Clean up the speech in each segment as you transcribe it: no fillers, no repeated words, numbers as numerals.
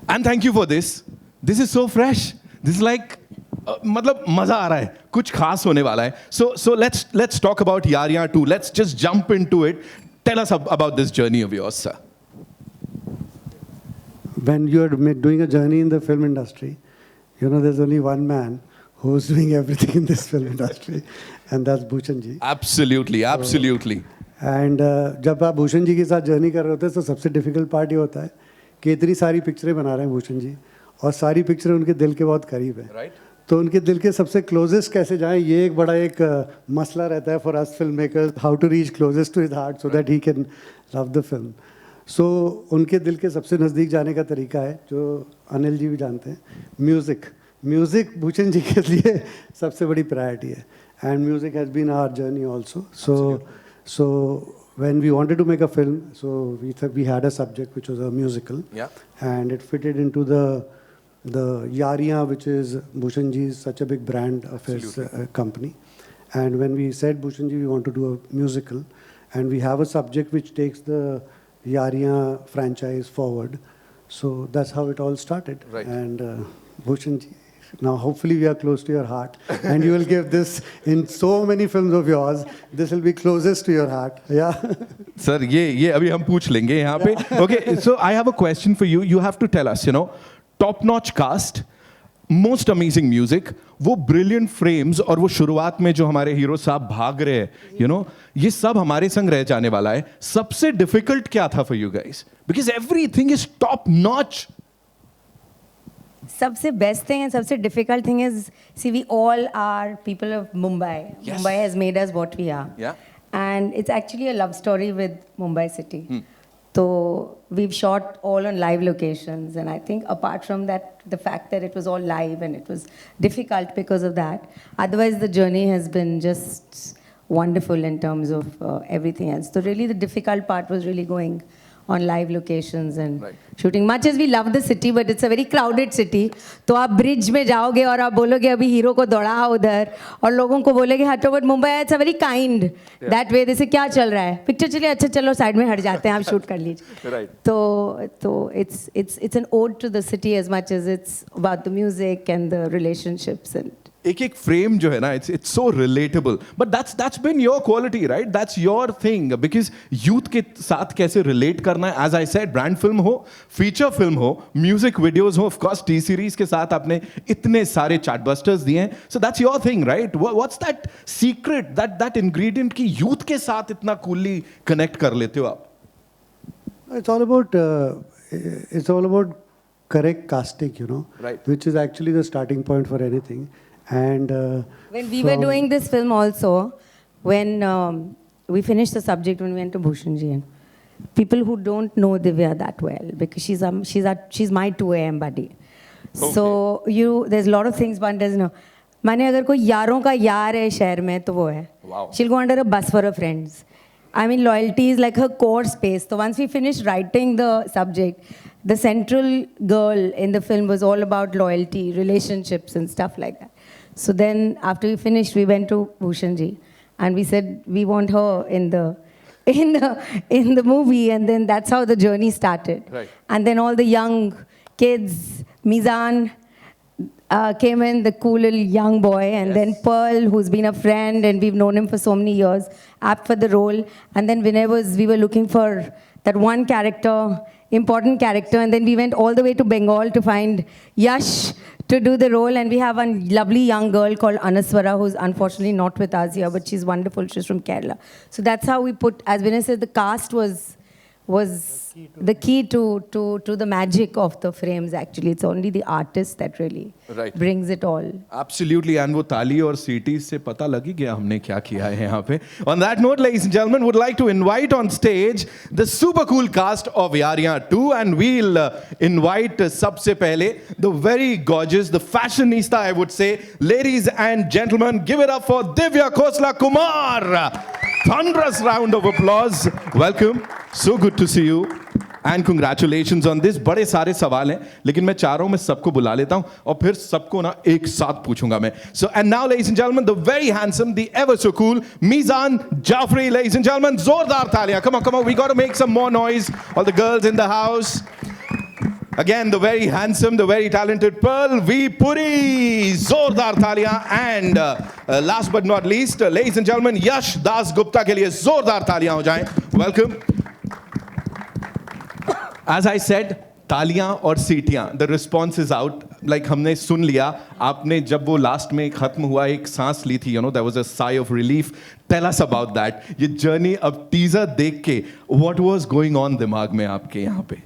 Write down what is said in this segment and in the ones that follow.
And thank you for this. This is so fresh. This is like मतलब मजा आ रहा है, कुछ खास होने वाला है. So let's talk about Yaariyan 2. Let's just jump into it. Tell us about this journey of yours, sir. When you're doing a journey in the film industry, you know there's only one man who's doing everything in this film industry, and that's Bhushan ji. Absolutely, absolutely. And जब आप भूषण जी के साथ journey कर रहे होते हैं तो सबसे डिफिकल्ट पार्ट ये होता है कि इतनी सारी पिक्चरें बना रहे हैं भूषण जी और सारी पिक्चरें उनके दिल के बहुत करीब है. Right. तो उनके दिल के सबसे क्लोजेस्ट कैसे जाएं, ये एक बड़ा एक मसला रहता है for us film makers, how to reach closest to his heart so that he can love the film. So उनके दिल के सबसे नज़दीक जाने का तरीका है जो अनिल जी भी जानते हैं, म्यूज़िक. म्यूज़िक भूषण जी के लिए सबसे बड़ी प्रायोरिटी है, and music has been our journey also. So when we wanted to make a film, so we had a subject which was a musical, Yeah. and it fitted into the Yaariyan, which is Bhushan ji's such a big brand of his company. And when we said Bhushan ji, we want to do a musical, and we have a subject which takes the Yaariyan franchise forward. So that's how it all started. Right. And Bhushan ji, now hopefully we are close to your heart, and you will give this in so many films of yours. This will be closest to your heart. Yeah. Sir, ये अभी हम पूछ लेंगे यहाँ पे. Okay, so I have a question for you. You have to tell us, you know, top-notch cast, most amazing music, वो brilliant frames और वो शुरुआत में जो हमारे हीरो साहब भाग रहे हैं, you know, ये सब हमारे संग रह जाने वाला है. सबसे difficult क्या था for you guys? Because everything is top-notch. सबसे बेस्ट थिंग एंड सबसे difficult thing is see we all are people of Mumbai. Mumbai has made us what we are, and it's actually a love story with Mumbai city. तो we've shot all on live locations, and I think apart from that, the fact that it was all live and it was difficult because of that, otherwise the journey has been just wonderful in terms of everything else. So really the difficult part was really going on live locations and shooting. Much as we love the city, but it's a very crowded city. तो आप bridge में जाओगे और आप बोलोगे अभी hero को दौड़ा उधर और लोगों को बोलेगे हटो, but Mumbai it's a very kind that way. जैसे क्या चल रहा है, पिक्चर चलिए, अच्छा चलो साइड में हट जाते हैं, आप शूट कर लीजिए. तो it's an ode to the city as much as it's about the music and the relationships. And एक फ्रेम जो है ना, it's so relatable, but that's been your quality, right? That's your thing, because youth के साथ कैसे relate करना है. As I said, brand film हो, feature film हो, music videos हो, of course T series के साथ आपने इतने सारे chartbusters दिए हैं. So that's your thing, right? What's that secret, that ingredient कि youth के साथ इतना coolly connect कर लेते हो आप? It's all about correct casting, you know, Right. which is actually the starting point for anything. And when we were doing this film also, when we finished the subject, when we went to Bhushan ji, and people who don't know Divya that well, because she's my 2 a.m. buddy. Okay. So there's a lot of things one doesn't know. माने अगर कोई यारों का यार है शहर में तो वो है. Wow. She'll go under a bus for her friends. I mean, loyalty is like her core space. So once we finished writing the subject, the central girl in the film was all about loyalty, relationships and stuff like that. So then after we finished, we went to Bhushan ji and we said we want her in the movie, and then that's how the journey started. Right. And then all the young kids, Mizan came in, the cool little young boy, and then Pearl, who's been a friend and we've known him for so many years, apt for the role. And then we were looking for that one character, important character, and then we went all the way to Bengal to find Yash to do the role, and we have a lovely young girl called Anaswara, who's unfortunately not with us here, but she's wonderful. She's from Kerala. So that's how we put, as Vinay said, the cast was the key to the magic of the frames. Actually, it's only the artist that really brings it all. Absolutely, and वो ताली और सीटी से पता लग ही गया हमने क्या किया है यहाँ पे. On that note, ladies and gentlemen, would like to invite on stage the super cool cast of Yaariyan 2, and we'll invite सबसे पहले the very gorgeous, the fashionista, I would say. Ladies and gentlemen, give it up for Divya Khosla Kumar. Thunderous round of applause. Welcome. So good to see you. And congratulations on this. बड़े सारे सवाल हैं, लेकिन मैं चाह रहा हूं मैं सबको बुला लेता हूं और फिर सबको ना एक साथ पूछूंगा मैं. So and now, ladies and gentlemen, the very handsome, the ever so cool Mizan Jafri, ladies and gentlemen, जोरदार तालियां. Come on, we got to make some more noise. All the girls in the house. Again, the very handsome, the very talented Pearl V. Puri. Zordar thaliyan. And last but not least, ladies and gentlemen, Yash Das Gupta ke liye zordar thaliyan ho jaएं. Welcome. As I said, तालियां और सीटियां, the response is out. Like हमने सुन लिया, आपने जब वो last में खत्म हुआ एक सांस ली थी, you know, there was a sigh of relief. Tell us about that. ये जर्नी अब टीजर देख के व्हाट वाज गोइंग ऑन दिमाग में आपके यहाँ पे?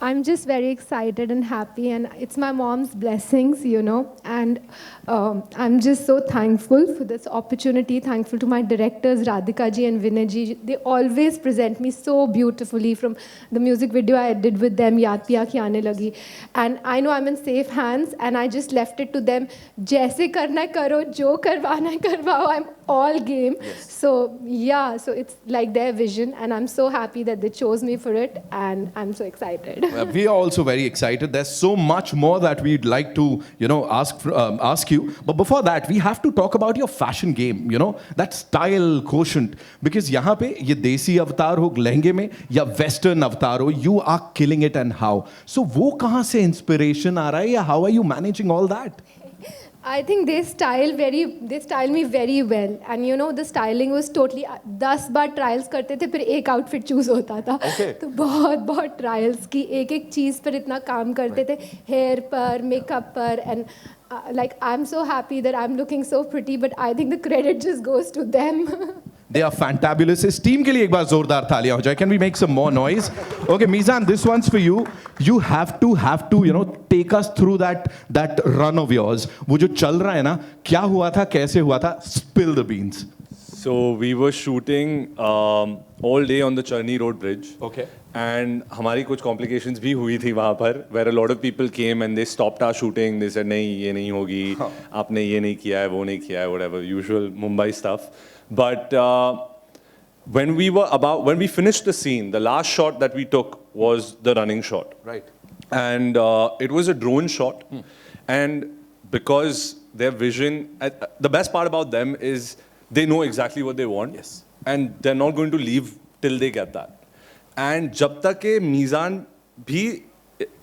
I'm just very excited and happy, and it's my mom's blessings, you know, and I'm just so thankful for this opportunity, thankful to my directors, Radhika ji and Vinay ji. They always present me so beautifully, from the music video I did with them, Yaad Piya Ki Aane Lagi, and I know I'm in safe hands, and I just left it to them. Jaise karna hai karo, jo karwana hai karwao, I'm all game. Yes. So yeah, so it's like their vision, and I'm so happy that they chose me for it, and I'm so excited. We are also very excited. There's so much more that we'd like to, you know, ask you. But before that, we have to talk about your fashion game. You know, that style quotient. Because यहाँ पे ये देसी अवतार हो लहंगे में या western अवतार हो, you are killing it. And how? So वो कहाँ से inspiration आ रहा है या how are you managing all that? I think they style me very well, and you know the styling was totally 10 bar trials करते थे, फिर एक आउटफिट चूज होता था. तो बहुत ट्रायल्स की, एक चीज़ पर इतना काम करते थे, हेयर पर, मेकअप पर, and like I'm so happy that I'm looking so pretty, but I think the credit just goes to them. They are fantabulous. इस टीम के लिए एक बार जोरदार तालियां हो जाए. Can we make some more noise? Okay, Mizan, this one's for you. You have to, you know, take us through that run of yours. वो जो चल रहा है ना, क्या हुआ था, कैसे हुआ था? Spill the beans. So we were shooting all day on the Charni Road Bridge. Okay. And हमारी कुछ complications भी हुई थी वहाँ पर, where a lot of people came and they stopped our shooting. They said नहीं ये नहीं होगी, आपने ये नहीं किया है, वो नहीं किया है, whatever usual Mumbai stuff. But when we finished the scene, the last shot that we took was the running shot. Right. And it was a drone shot. And because their vision, the best part about them is they know exactly what they want. Yes. And they're not going to leave till they get that. And जब तक के मीज़ान भी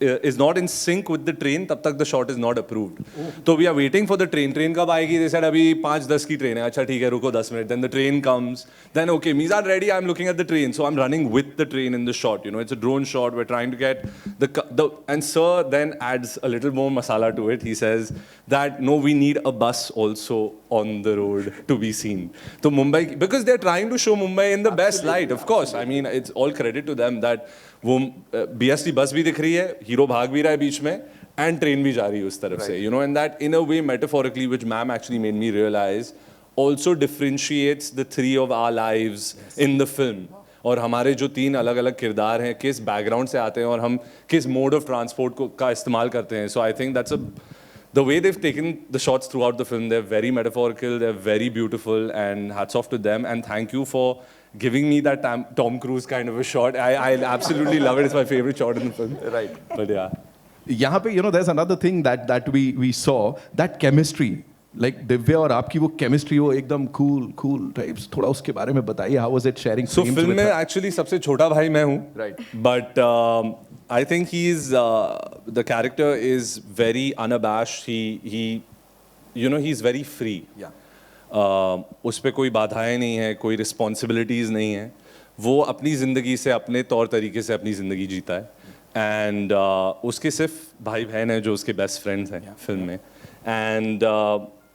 is not in sync with the train, तब तक the shot is not approved. तो we are waiting for the train. Train कब आएगी? They said अभी 5:10 की train है. अच्छा ठीक है, रुको 10 minutes. Then the train comes. Then okay, Mizan ready. I'm looking at the train. So I'm running with the train in the shot. You know, it's a drone shot. We're trying to get and Sir then adds a little more masala to it. He says that no, we need a bus also on the road to be seen. So Mumbai, because they're trying to show Mumbai in the best light. Of course, I mean it's all credit to them that वो BST बस भी दिख रही है, hero भाग भी रहा है बीच में, and train भी जा रही है उस तरफ से, you know, and that in a way metaphorically, which ma'am actually made me realize, also differentiates the three of our lives in the film. और हमारे जो 3 अलग अलग किरदार हैं, किस बैकग्राउंड से आते हैं और हम किस मोड ऑफ ट्रांसपोर्ट का इस्तेमाल करते हैं. So I think that's the way they've taken the shots throughout the film, they're very metaphorical, they're very beautiful, and hats off to them, and thank you for giving me that Tom Cruise kind of a shot. I absolutely love it. It's my favorite shot in the film. Right. But yeah. यहाँ पे, you know, there's another thing that we saw, that chemistry. Like Divya और आपकी वो chemistry, वो एकदम cool types. थोड़ा उसके बारे में बताइए. How was it sharing So frames film with में her? actually सबसे छोटा भाई मैं हूँ. Right. But I think the character is very unabashed. He you know, he's very free. Yeah. उस पर कोई बाधाएं नहीं है, कोई रिस्पॉन्सिबिलिटीज़ नहीं है. वो अपनी ज़िंदगी से अपने तौर तरीके से अपनी ज़िंदगी जीता है. एंड उसके सिर्फ भाई बहन है जो उसके बेस्ट फ्रेंड्स हैं फिल्म में. And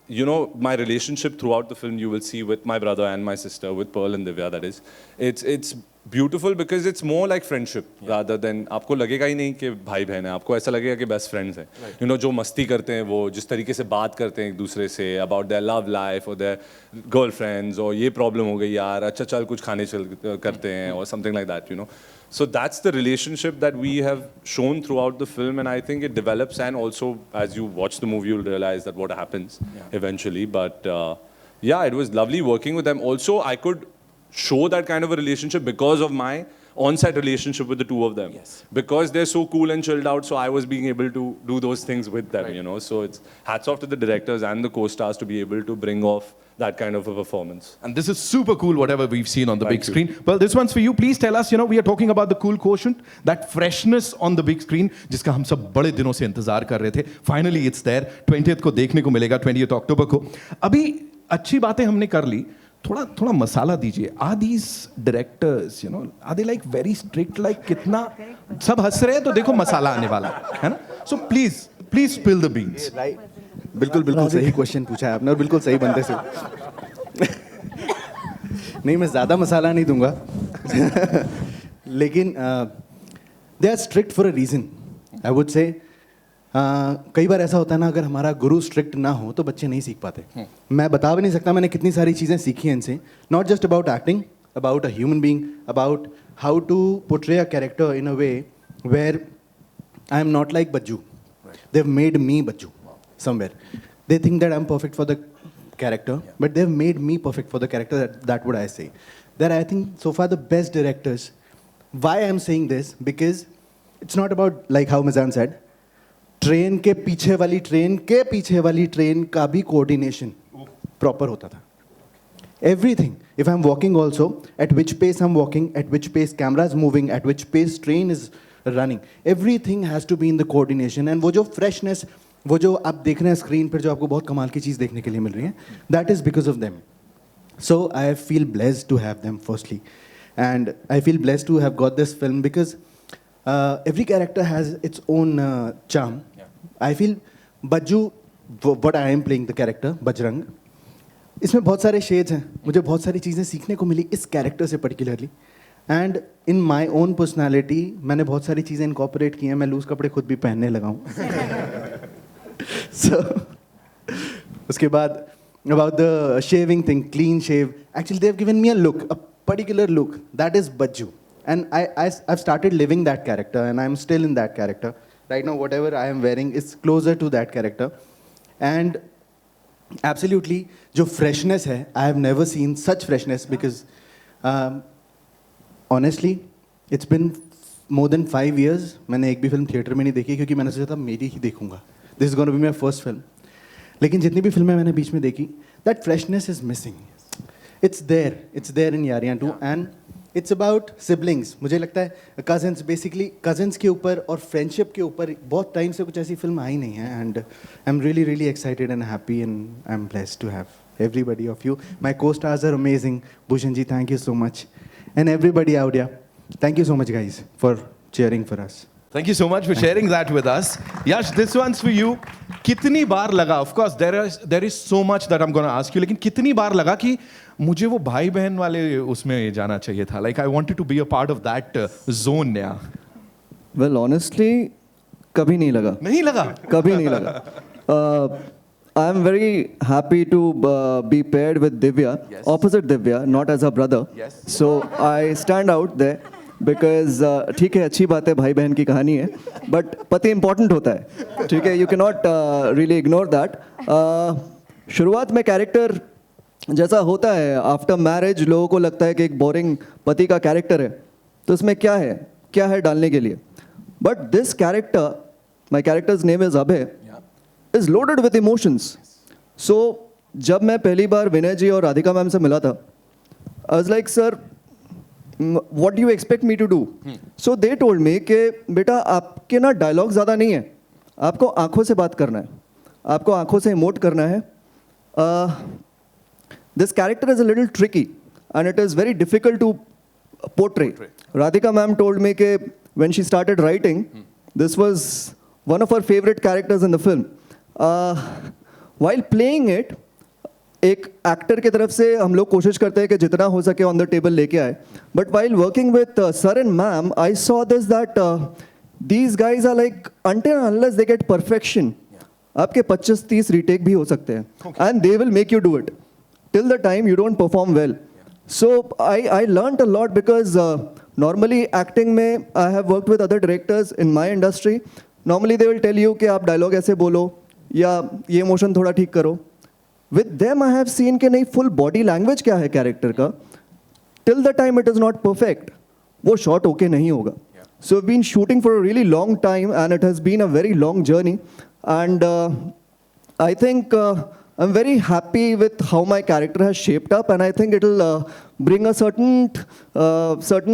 you know, my relationship throughout the film you will see with my brother and my sister, with Pearl and Divya, that is, it's beautiful because it's more like friendship rather than आपको लगेगा ही नहीं कि भाई बहन है, आपको ऐसा लगेगा कि बेस्ट फ्रेंड्स हैं. You know, जो मस्ती करते हैं, वो जिस तरीके से बात करते हैं एक दूसरे से about their love life or their girlfriends, और ये प्रॉब्लम हो गई यार, अच्छा चल कुछ खाने चल करते हैं, or something like that, you know. So that's the relationship that we have shown throughout the film, and I think it develops, and also as you watch the movie you'll realize that what happens eventually. But yeah, it was lovely working with them. Also, I could show that kind of a relationship because of my on-set relationship with the two of them. Yes. Because they're so cool and chilled out, so I was being able to do those things with them, you know. So it's hats off to the directors and the co-stars to be able to bring off that kind of a performance. And this is super cool, whatever we've seen on the big Thank you. screen. Well, this one's for you. Please tell us, we are talking about the cool quotient, that freshness on the big screen, जिसका हम सब बड़े दिनों से इंतजार कर रहे थे. Finally, it's there. 20th को देखने को मिलेगा, 20th अक्टूबर को. अभी अच्छी बातें हमने कर ली. थोड़ा मसाला दीजिए. Are these directors, are they like very strict? Like कितना सब हंस रहे हैं तो देखो मसाला आने वाला है ना? So please spill the beans. बिल्कुल सही क्वेश्चन पूछा है आपने और बिल्कुल सही बंदे से. नहीं, मैं ज़्यादा मसाला नहीं दूंगा. लेकिन they are strict for a reason, I would say. कई बार ऐसा होता है ना, अगर हमारा गुरु स्ट्रिक्ट ना हो तो बच्चे नहीं सीख पाते. मैं बता भी नहीं सकता मैंने कितनी सारी चीज़ें सीखी हैं इनसे. Not just about acting, about a human being, about how to portray a character in a way where I am not like Bajju. They have made me Bajju somewhere. They think that I'm perfect for the character, but they've made me perfect for the character. That would I say. That I think so far the best directors. Why I'm saying this? Because it's not about like how Mizan said. Train के पीछे वाली train का भी coordination proper होता था. Everything. If I'm walking also, at which pace I'm walking, at which pace camera is moving, at which pace train is running. Everything has to be in the coordination. And वो जो freshness, वो जो आप देख रहे हैं screen पर जो आपको बहुत कमाल की चीज़ देखने के लिए मिल रही है, that is because of them. So I feel blessed to have them firstly, and I feel blessed to have got this film because every character has its own charm. I feel Bajju, what I am playing the character Bajrang, इसमें बहुत सारे shades हैं. मुझे बहुत सारी चीज़ें सीखने को मिली इस कैरेक्टर से particularly. And in my own personality मैंने बहुत सारी चीज़ें इनकॉपरेट की हैं. मैं लूज़ कपड़े खुद भी पहनने लगा हूँ. So, उसके बाद about the shaving thing, clean shave. Actually, they've given me a look, a particular look. That is Bajju. And I've started living that character, and I'm still in that character. Right now, whatever I am wearing is closer to that character. And absolutely, जो freshness है, I have never seen such freshness because, honestly, it's been more than 5 years. मैंने एक भी film theatre में नहीं देखी क्योंकि मैंने सोचा था मेरी ही देखूंगा. This is going to be my first film. लेकिन जितनी भी फिल्में मैंने बीच में देखी, that freshness is missing. It's there in Yaariyan 2, and it's about siblings. मुझे लगता है cousins, basically cousins के ऊपर और friendship के ऊपर बहुत टाइम से कुछ ऐसी फिल्म आई नहीं है. And I'm really excited and happy, and I'm blessed to have everybody of you. My co-stars are amazing. Bhushan ji, thank you so much. And everybody out there, thank you so much guys for cheering for us. Thank you so much for sharing that with us. Yash, this one's for you. कितनी बार लगा, of course there is so much that I'm going to ask you, लेकिन कितनी बार लगा कि मुझे वो भाई बहन वाले उसमें जाना चाहिए था? Like I wanted to be a part of that zone. Yeah. Well, honestly, कभी नहीं लगा. नहीं लगा? कभी नहीं लगा. I am very happy to be paired with Divya, Yes. opposite Divya, not as a brother. Yes. So I stand out there. Because ठीक है, अच्छी बात है, भाई बहन की कहानी है, बट पति इंपॉर्टेंट होता है. ठीक है, you can not really ignore that. शुरुआत में कैरेक्टर जैसा होता है, आफ्टर मैरिज लोगों को लगता है कि एक बोरिंग पति का कैरेक्टर है, तो इसमें क्या है डालने के लिए. But this character, my character's name is Abhay, is loaded with emotions. So जब मैं पहली बार विनय जी और राधिका मैम से मिला था, I was like, sir what do you expect me to do? So they told me कि बेटा आपके ना डायलॉग ज़्यादा नहीं है, आपको आंखों से बात करना है, आपको आंखों से इमोट करना है. This character is a little tricky and it is very difficult to portray. Radhika ma'am told me कि when she started writing, this was one of her favorite characters in the film. While playing it, एक actor की तरफ से हम लोग कोशिश करते हैं कि जितना हो सके ऑन द टेबल लेके आए. But while working with sir and ma'am, I saw this that these guys are like until unless they get perfection, आपके 25-30 रीटेक भी हो सकते हैं, and they will make you do it till the time you don't perform well. So I learned a lot because normally acting में I have worked with other directors in my industry. Normally they will tell you कि आप dialogue ऐसे बोलो या ये emotion थोड़ा ठीक करो. With them I have seen कि नहीं, full body language क्या है कैरेक्टर का, till the time it is not perfect, वो shot okay नहीं होगा. So we've been shooting for a really long time and it has been a very long journey, and I think I'm very happy with how my character has shaped up, and I think it'll bring a certain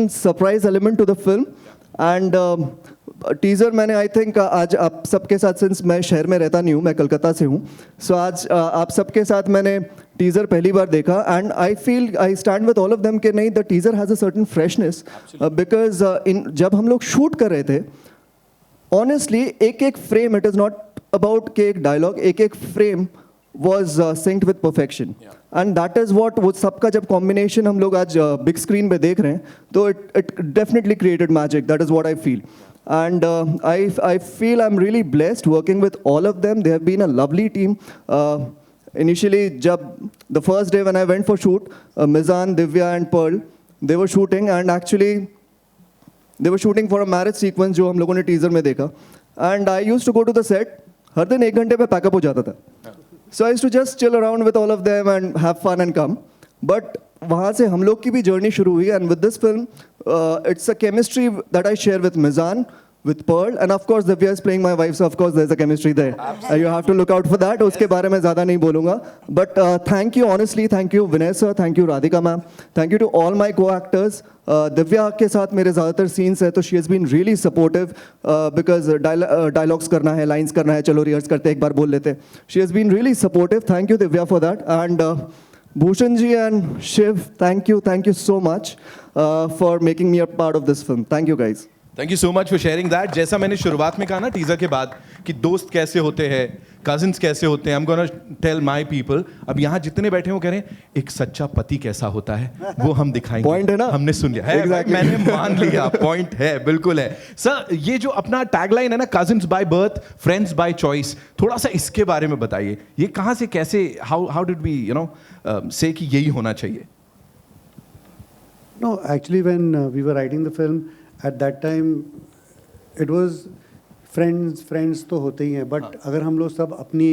surprise element to the film. And teaser मैंने I think आज आप सबके साथ, since मैं शहर में रहता नहीं हूँ, मैं कलकत्ता से हूँ, सो आज आप सबके साथ मैंने टीज़र पहली बार देखा, and I stand with all of them कि नहीं, the teaser has a certain freshness, because जब हम लोग शूट कर रहे थे, ऑनेस्टली एक एक frame, it is not about कि एक डायलॉग, एक एक frame was synced with perfection, and that is what वो सबका जब combination हम लोग आज big screen पे देख रहे हैं, तो it definitely created magic. That is what I feel, and I feel I'm really blessed working with all of them. They have been a lovely team. Initially, जब the first day when I went for shoot, Mizan, Divya and Pearl, they were shooting, and actually they were shooting for a marriage sequence जो हम लोगों ने teaser में देखा, and I used to go to the set. हर दिन 1 घंटे पे pack up हो जाता था. So I used to just chill around with all of them and have fun and come. But वहाँ से हम लोग की भी journey शुरू हुई, and with this film, it's a chemistry that I share with Mizan, with Pearl, and of course Divya is playing my wife, so of course there's a chemistry there. You have to look out for that. उसके बारे में ज़्यादा नहीं बोलूँगा. But thank you, honestly, thank you Vinay sir, thank you Radhika ma'am, thank you to all my co-actors. Divya के साथ मेरे ज़्यादातर सीन्स है, तो she has been really supportive, because dialogues करना है, लाइन्स करना है, चलो रिहर्स करते एक बार बोल लेते. She has been really supportive. Thank you Divya for that. And Bhushan ji and Shiv, thank you so much for making me a part of this film. Thank you guys. Thank you so much for sharing that. जैसा मैंने शुरुआत में कहा ना teaser के बाद कि दोस्त कैसे होते हैं, कजिन्स कैसे होते हैं, I'm gonna tell my people. अब यहाँ जितने बैठे हो कह रहे हैं एक सच्चा पति कैसा होता है, वो हम दिखाएंगे. पॉइंट है ना, हमने सुन लिया है, exactly. मैंने मान लिया, पॉइंट है, बिल्कुल है. सर ये जो अपना टैगलाइन है ना, cousins by birth, friends by choice, थोड़ा सा इसके बारे में बताइए. ये कहाँ से कैसे, हाउ डिड वी से कि यही होना चाहिए? No, actually when we were writing the film, at that time it was friends तो होते ही हैं, बट अगर हम लोग सब अपनी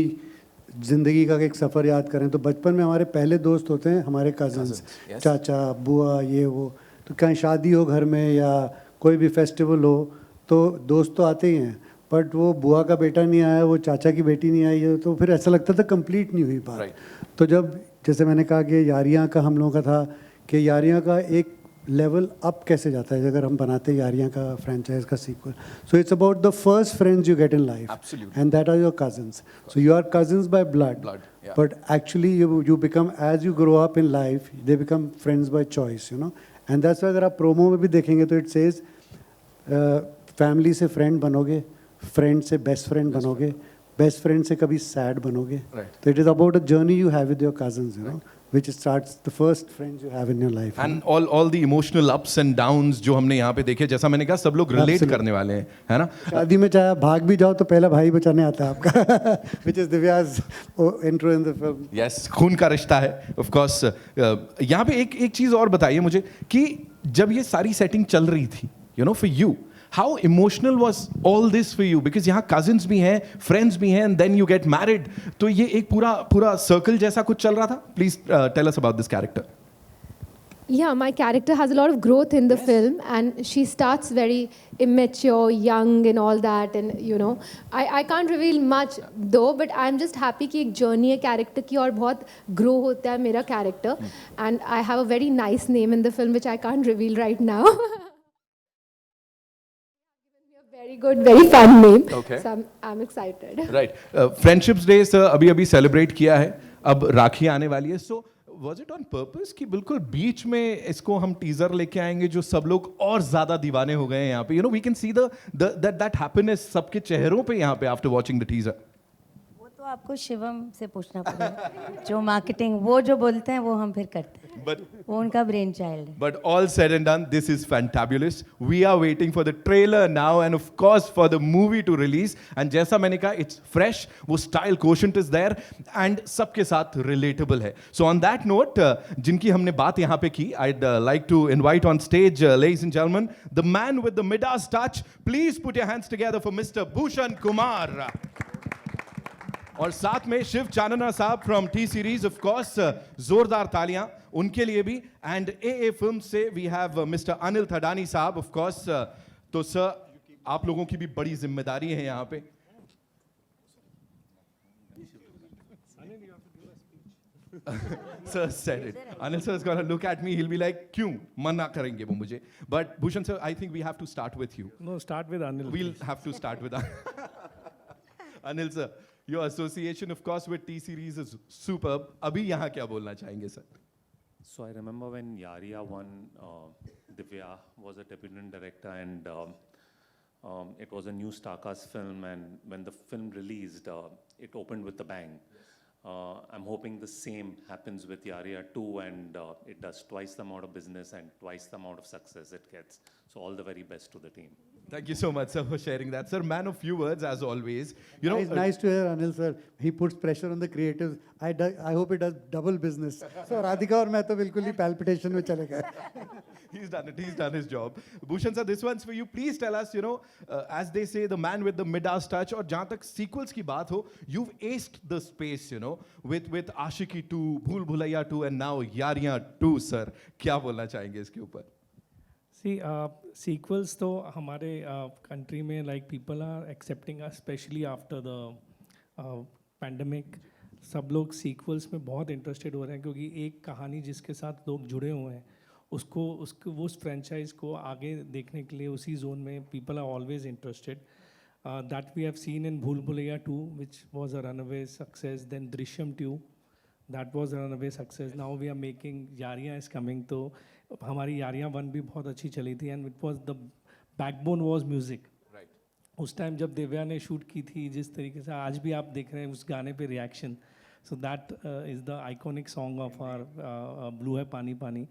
ज़िंदगी का एक सफ़र याद करें तो बचपन में हमारे पहले दोस्त होते हैं हमारे कज़न्स, चाचा बुआ ये वो. तो कहीं शादी हो घर में या कोई भी फेस्टिवल हो तो दोस्त तो आते ही हैं, बट वो बुआ का बेटा नहीं आया, वो चाचा की बेटी नहीं आई है, तो फिर ऐसा लगता था कंप्लीट नहीं हुई बात. तो जब जैसे मैंने कहा कि यारियाँ का हम लोगों का था कि यारियाँ का एक लेवल अप कैसे जाता है अगर हम बनाते हैं यारियाँ का फ्रेंचाइज का sequel. So it's about the first friends you get in life, and that are your cousins. So you are cousins by blood, but actually you become as you grow up in life they become friends by choice, you know. And that's अगर आप promo में भी देखेंगे तो it says family से friend बनोगे, friend से best friend बनोगे, बेस्ट फ्रेंड से कभी सैड बनोगे. तो it is about a journey you have with your cousins, you know, which starts the first friends you have in your life. And all the emotional ups and downs जो हमने यहाँ पे देखे, जैसा मैंने कहा सब लोग रिलेट करने वाले हैं, है ना. शादी में चाहे भाग भी जाओ तो पहला भाई बचाने आता है आपका, which is Divya's intro in the film. Yes, खून का रिश्ता है, of course. यहाँ पे एक चीज़ और बताइए मुझे कि जब ये सारी सेटिंग चल रही थी, you know, for you, how emotional was all this for you? Because यहाँ cousins भी हैं, friends भी हैं, and then you get married. तो ये एक पूरा circle जैसा कुछ चल रहा था. Please tell us about this character. Yeah, my character has a lot of growth in the film, and she starts very immature, young, and all that. And you know, I can't reveal much though, but I'm just happy कि एक journey है character की और बहुत grow होता है मेरा character. And I have a very nice name in the film which I can't reveal right now. Very good, very fun name. Okay. So I'm excited. Right. Friendships Day sir अभी celebrate किया है, अब राखी आने वाली है. So was it on purpose कि बिल्कुल बीच में इसको हम टीजर लेके आएंगे जो सब लोग और ज्यादा दीवाने हो गए हैं यहाँ पे. You know, we can see that happiness सबके चेहरों पे यहाँ पे after watching the teaser. वो तो आपको शिवम से पूछना पड़ेगा. जो मार्केटिंग वो जो बोलते हैं वो हम फिर करते हैं. वो उनका ब्रेन चाइल्ड है. But all said and done, this is fantabulous. We are waiting for the trailer now and of course for the movie to release. And जैसा मैंने कहा, it's fresh, वो style quotient is there and सबके साथ relatable है. So on that note, जिनकी हमने बात यहाँ पे की, I'd like to invite on stage, ladies and gentlemen, the man with the Midas touch. Please put your hands together for Mr. Bhushan Kumar. और साथ में शिव चानना साहब from T series, of course जोरदार तालियां उनके लिए भी. एंड ए फिल्म से we have mister Anil Thadani साहब, ऑफ कोर्स. तो सर आप लोगों की भी बड़ी जिम्मेदारी है यहाँ पे. Sir said it. Anil sir is gonna look at me. He'll be like, "क्यों मना करेंगे वो मुझे?" But Bhushan sir, I think we have to start with you. No, start with Anil. We'll have to start with Anil sir. Your association, of course, with T series is superb. अभी यहाँ क्या बोलना चाहेंगे sir? So I remember when Yaria won, Divya was a debutant director, and it was a new Starcast film. And when the film released, it opened with a bang. I'm hoping the same happens with Yaria too, and it does twice the amount of business and twice the amount of success it gets. So all the very best to the team. Thank you so much, sir, for sharing that. Sir, man of few words, as always. You know, It's nice to hear Anil sir. He puts pressure on the creatives. I hope it does double business. So Radhika और मैं तो बिल्कुल ही palpitation में चले गए. He's done it. He's done his job. Bhushan sir, this one's for you. Please tell us, as they say, the man with the Midas touch. और जहाँ तक sequels की बात हो, you've aced the space, with Aashiki 2, Bhool Bhulaiya 2, and now Yaariyan 2, sir. क्या बोलना चाहेंगे इसके ऊपर? See, sequels तो हमारे country में like people are accepting us, especially after the pandemic. सब लोग sequels में बहुत interested हो रहे हैं क्योंकि एक कहानी जिसके साथ लोग जुड़े हुए हैं उसको उस franchise को आगे देखने के लिए उसी zone में people are always interested. That we have seen in Bhool Bhulaiya 2, which was a runaway success. Then Drishyam 2, that was a runaway success. Now we are making Yaariyan is coming. तो हमारी Yaariyan 1 भी बहुत अच्छी चली थी, and it was the backbone was music. Right. उस time जब दिव्या ने शूट की थी जिस तरीके से आज भी आप देख रहे हैं उस गाने पे reaction. So that is the iconic song of our Blue है पानी पानी.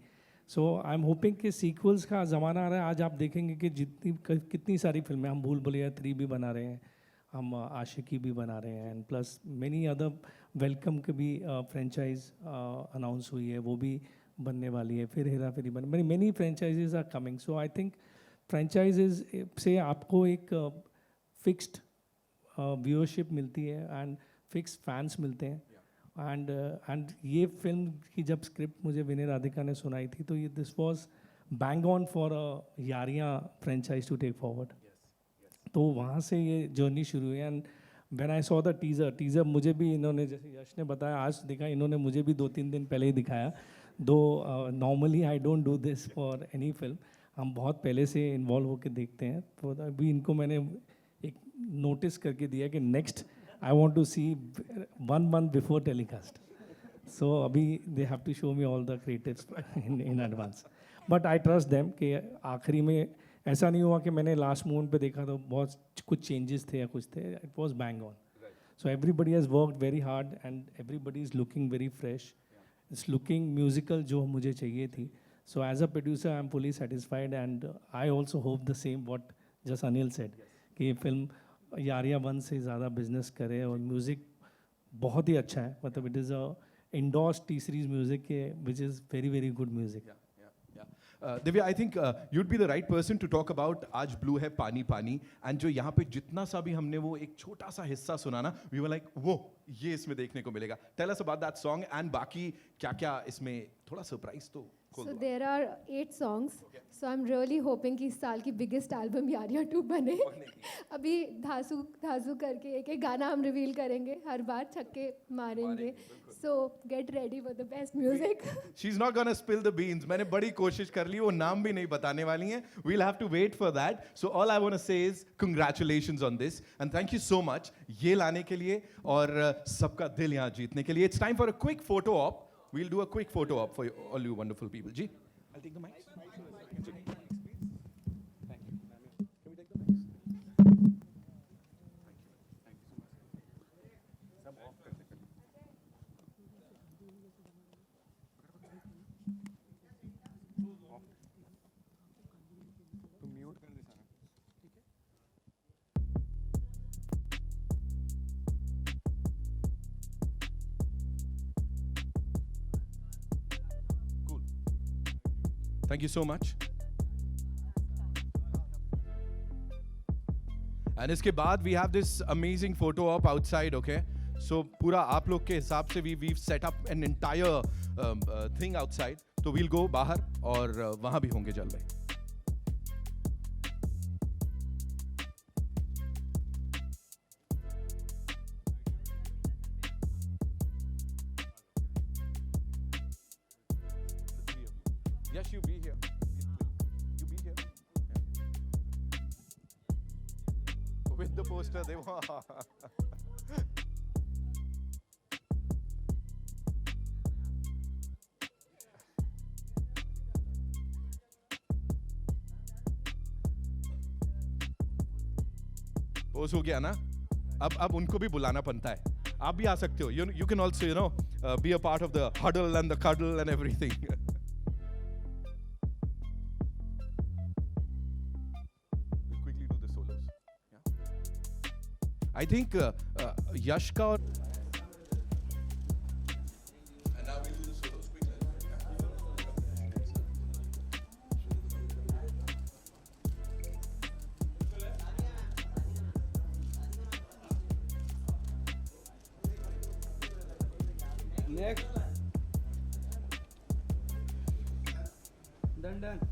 So I'm hoping कि sequels का ज़माना आ रहा है. आज आप देखेंगे कि कितनी सारी फिल्में हम भूल भुलैया 3 भी बना रहे हैं, हम आशिकी भी बना रहे हैं, and plus many other welcome के भी फ्रेंचाइज अनाउंस हुई है, वो भी बनने वाली है. फिर हेरा फेरी बन many franchises are coming. So I think franchises से आपको एक फिक्स्ड व्यूअरशिप मिलती है एंड फिक्स फैंस मिलते हैं. एंड ये फिल्म की जब स्क्रिप्ट मुझे विनय राधिका ने सुनाई थी तो ये this was bang on for Yaariyan franchise to take forward. तो वहाँ से ये जर्नी शुरू हुई. And when I saw the teaser मुझे भी इन्होंने, जैसे यश ने बताया आज दिखा, इन्होंने मुझे भी 2-3 दिन पहले ही दिखाया. दो normally I don't do this for any film. हम बहुत पहले से इन्वॉल्व होकर देखते हैं. तो अभी इनको मैंने एक नोटिस करके दिया कि next I want to see 1 month before telecast. So अभी they have to show me all the creatives in advance. But I trust them कि आखिरी में ऐसा नहीं हुआ कि मैंने लास्ट मोमेंट पे देखा तो बहुत कुछ चेंजेस थे या कुछ थे. It was bang on. So everybody has worked very hard and everybody is looking very fresh. It's looking musical जो मुझे चाहिए थी. So as a producer I am fully satisfied and I also hope the same what just Anil said कि ये film Yaariyan 1 से ज़्यादा business करे. और म्यूज़िक बहुत ही अच्छा है, मतलब it is a indoors T Series music के which is very very good music. Divya, I think you'd be the right person to talk about आज ब्लू है पानी पानी. एंड जो यहाँ पे जितना सा भी हमने वो एक छोटा सा हिस्सा सुना ना, वी वर लाइक वो ये इसमें देखने को मिलेगा. Tell us about that song and बाकी क्या क्या इसमें थोड़ा सरप्राइज तो. So there are 8 songs. Okay. So I'm really hoping कि इस साल की biggest album यारियां 2 बने. अभी धासू करके एक गाना हम रिवील करेंगे, हर बार छक्के मारेंगे. So get ready for the best music. She's not gonna spill the beans. मैंने बड़ी कोशिश कर ली, वो नाम भी नहीं बताने वाली हैं. We'll have to wait for that. So all I want to say is congratulations on this and thank you so much ये लाने के लिए और सबका दिल यहाँ जीतने के लिए. It's time for a quick photo op. We'll do a quick photo op for all you wonderful people. Ji, I'll take the mic. Thank you. Can we take the mics? Thank you so much. Sab off kar de. तुम mute कर दे सारा. ठीक है. Thank you so much. And इसके बाद we have this amazing photo op outside, okay? So पूरा आप लोग के हिसाब से we've set up an entire thing outside. तो we'll go बाहर और वहाँ भी होंगे जल्द में. Yes, you be here. You be here. Yeah. With the poster, they post हो गया ना. अब उनको भी बुलाना बनता है. आप भी आ सकते हो. You can also be a part of the huddle and the cuddle and everything. We'll quickly do the solos. Yeah. I think Yash ka aur and now we'll do the solos quickly. Next. Done. Next.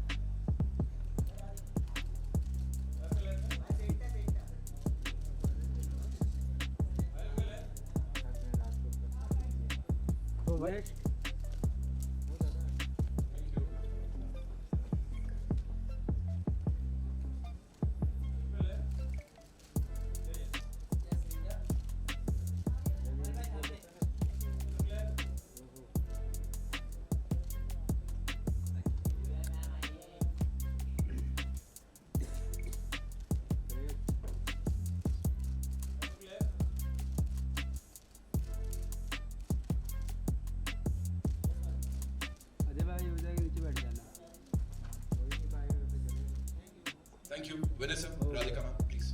Thank you. Vanessa, Radhika ma'am, please.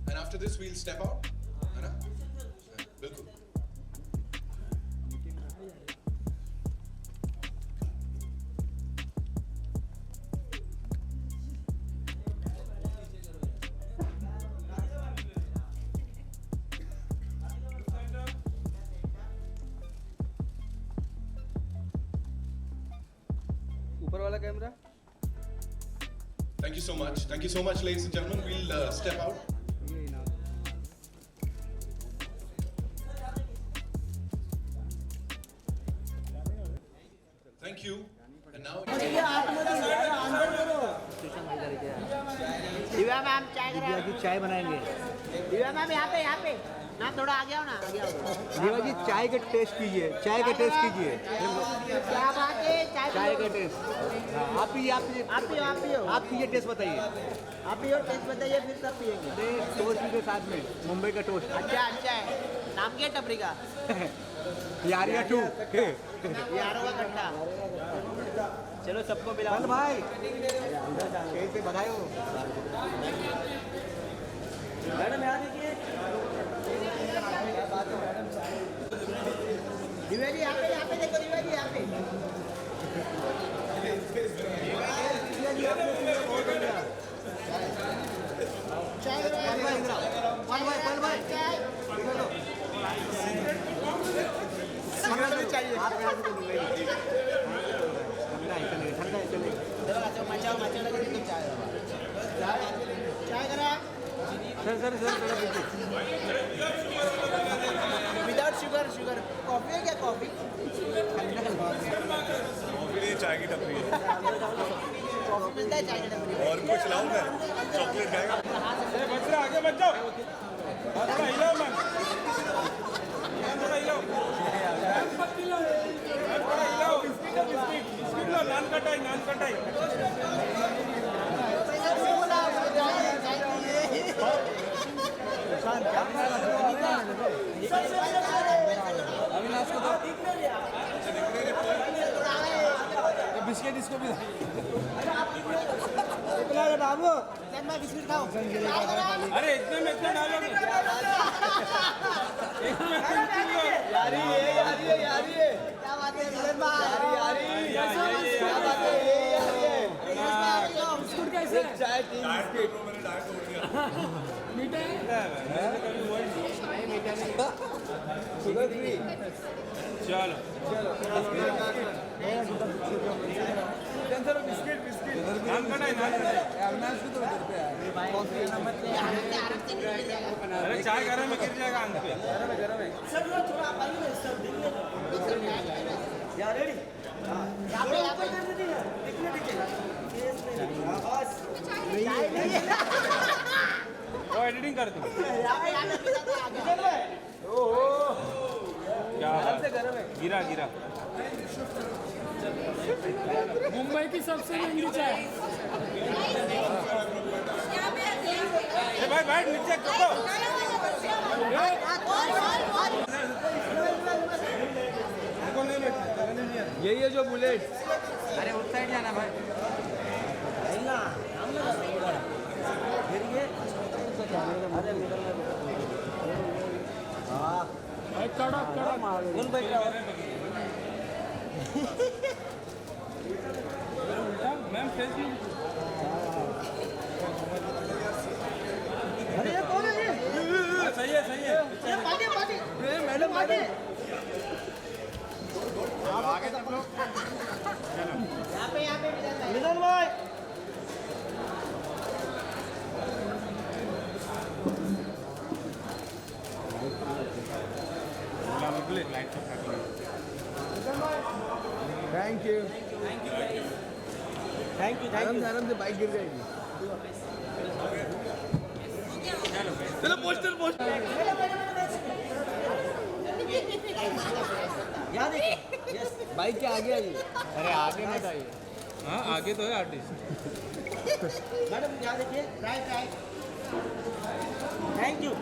And after this, we'll step out. है ना? बिल्कुल. ऊपर वाला camera. Thank you so much. Thank you so much, ladies and gentlemen. We'll step out. Thank you. And now. Divya ma'am चाय बनाएंगे. Divya ma'am यहाँ पे ना थोड़ा आगे आओ ना. देवा जी चाय का टेस्ट कीजिए. क्या बात है चाय का टेस्ट. आप कीजिए टेस्ट बताइए. आप पियो टेस्ट बताइए फिर सब पियेंगे. टोस्ट के साथ में मुंबई का टोस्ट. अच्छा है. नाम क्या टपरी का? यारिया 2. यारों का खट्टा. चलो सबको मिला भाई कैसे बधाई हो. मैडम यहाँ देखिए. दिव्या जी यहाँ पे देखो. दिव्या जी यहाँ पे. Sir without sugar. कॉफी है क्या? कॉफी चाय की टपरी है. कॉफी मिलता है चाय की टपरी. और कुछ लाऊं मैं? चॉकलेट खाएगा. आगे बच जाओ. थोड़ा हिलाओ मैम. बिस्किट लो. नान कटाई. अविनाश को तो बिस्किट इसको भी. बाबू मैं बिस्किट खाऊं. अरे इतने में इतना डालोगे. यारी है. क्या बात है क्या बात है. बिस्कुट कैसे? चाय 3 बिस्किट. मैंने डाइट छोड़ दिया. मीठा है. Sugar free. चलो बिस्किट नान कटाई. अविनाश को तो उधर पे है. अरे चाय गरम है गिर जाएगा अंदर पे. गरम है. सब थोड़ा पानी में सब. रेडी. वो एडिटिंग कर दो क्या गिरा गिरा मुंबई की सबसे महंगी चाय भाई भाई नीचे करो यही है जो बुलेट अरे उस साइड जाना भाई कड़क कड़क कौन बैठ रहा है मैम फेस अरे ये कौन है ये सही है ये पार्टी मैडम आगे तक लो यहाँ पे मिलन भाई थैंक यू आराम से बाइक गिर जाएगी चलो पोस्टर यहाँ देखिए यस बाइक के आगे आइए अरे आगे मत आइए हाँ आगे तो है आर्टिस्ट मैडम यहाँ देखिए राइट थैंक यू